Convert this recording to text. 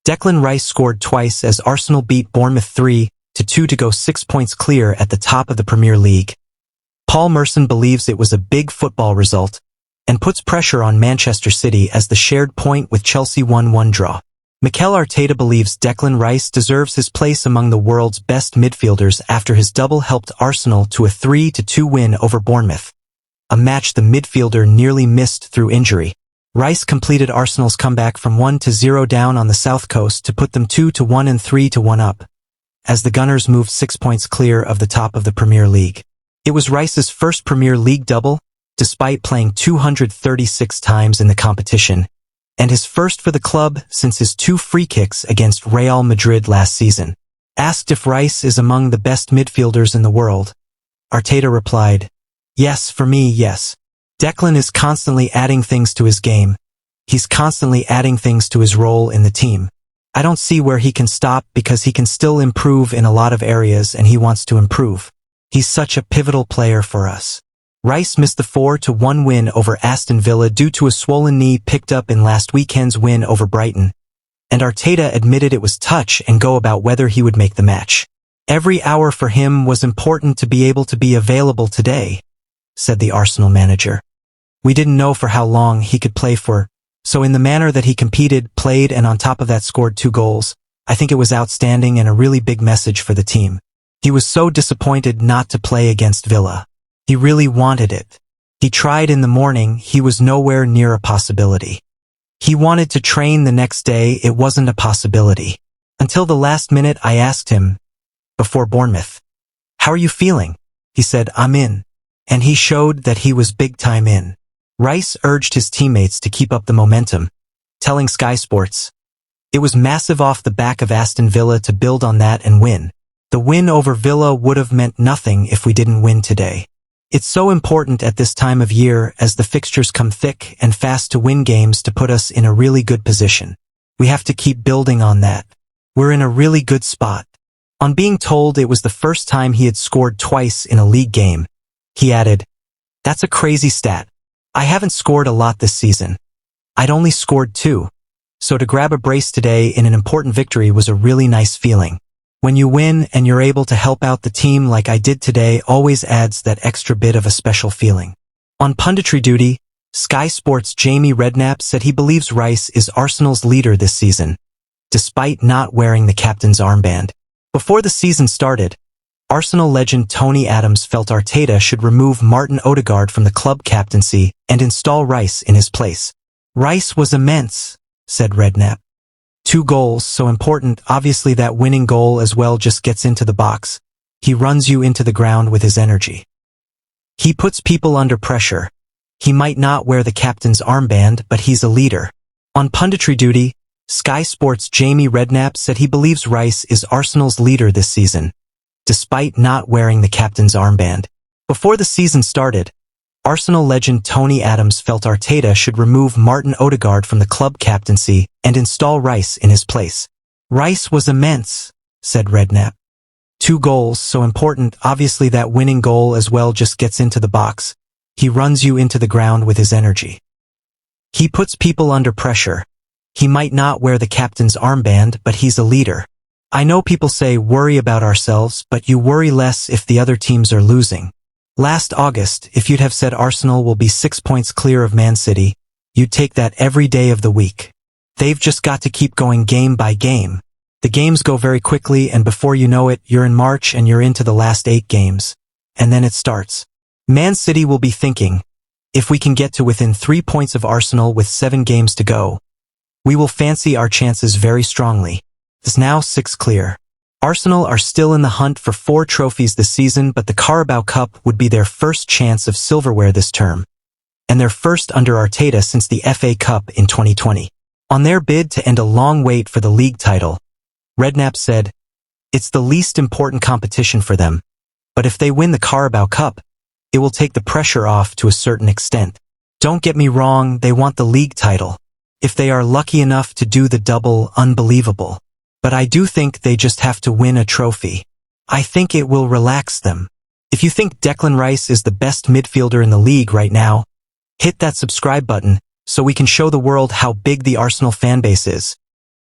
Declan Rice scored twice as Arsenal beat Bournemouth 3-2 to go 6 points clear at the top of the Premier League. Paul Merson believes it was a big football result and puts pressure on Manchester City as the shared point with Chelsea 1-1 draw. Mikel Arteta believes Declan Rice deserves his place among the world's best midfielders after his double helped Arsenal to a 3-2 win over Bournemouth, a match the midfielder nearly missed through injury. Rice completed Arsenal's comeback from 1-0 down on the south coast to put them 2-1 and 3-1 up, as the Gunners moved 6 points clear of the top of the Premier League. It was Rice's first Premier League double, despite playing 236 times in the competition, and his first for the club since his 2 free kicks against Real Madrid last season. Asked if Rice is among the best midfielders in the world, Arteta replied, "Yes, for me, yes. Declan is constantly adding things to his game. He's constantly adding things to his role in the team. I don't see where he can stop because he can still improve in a lot of areas and he wants to improve. He's such a pivotal player for us." Rice missed the 4-1 win over Aston Villa due to a swollen knee picked up in last weekend's win over Brighton, and Arteta admitted it was touch and go about whether he would make the match. "Every hour for him was important to be able to be available today," said the Arsenal manager. "We didn't know for how long he could play for, so in the manner that he competed, played, and on top of that scored 2 goals, I think it was outstanding and a really big message for the team. He was so disappointed not to play against Villa. He really wanted it. He tried in the morning, he was nowhere near a possibility. He wanted to train the next day, it wasn't a possibility. Until the last minute I asked him, before Bournemouth, 'How are you feeling?' He said, 'I'm in.' And he showed that he was big time in." Rice urged his teammates to keep up the momentum, telling Sky Sports, "It was massive off the back of Aston Villa to build on that and win. The win over Villa would have meant nothing if we didn't win today. It's so important at this time of year as the fixtures come thick and fast to win games to put us in a really good position. We have to keep building on that. We're in a really good spot." On being told it was the first time he had scored twice in a league game, he added, "That's a crazy stat. I haven't scored a lot this season. I'd only scored 2. So to grab a brace today in an important victory was a really nice feeling. When you win and you're able to help out the team like I did today always adds that extra bit of a special feeling." On punditry duty, Sky Sports' Jamie Redknapp said he believes Rice is Arsenal's leader this season, despite not wearing the captain's armband. Before the season started, Arsenal legend Tony Adams felt Arteta should remove Martin Odegaard from the club captaincy and install Rice in his place. "Rice was immense," said Redknapp. 2 goals, so important, obviously that winning goal as well just gets into the box. He runs you into the ground with his energy. He puts people under pressure. He might not wear the captain's armband, but he's a leader. On punditry duty, Sky Sports' Jamie Redknapp said he believes Rice is Arsenal's leader this season, despite not wearing the captain's armband. Before the season started, Arsenal legend Tony Adams felt Arteta should remove Martin Odegaard from the club captaincy and install Rice in his place. "Rice was immense," said Redknapp. 2 goals, so important, obviously that winning goal as well just gets into the box. He runs you into the ground with his energy. He puts people under pressure. He might not wear the captain's armband, but he's a leader. I know people say worry about ourselves, but you worry less if the other teams are losing. Last August, if you'd have said Arsenal will be 6 points clear of Man City, you'd take that every day of the week. They've just got to keep going game by game. The games go very quickly and before you know it, you're in March and you're into the last 8 games. And then it starts. Man City will be thinking, if we can get to within 3 points of Arsenal with 7 games to go, we will fancy our chances very strongly. It's now 6 clear. Arsenal are still in the hunt for 4 trophies this season, but the Carabao Cup would be their first chance of silverware this term, and their first under Arteta since the FA Cup in 2020. On their bid to end a long wait for the league title, Redknapp said, "It's the least important competition for them, but if they win the Carabao Cup, it will take the pressure off to a certain extent. Don't get me wrong, they want the league title. If they are lucky enough to do the double, unbelievable. But I do think they just have to win a trophy. I think it will relax them." If you think Declan Rice is the best midfielder in the league right now, hit that subscribe button so we can show the world how big the Arsenal fan base is.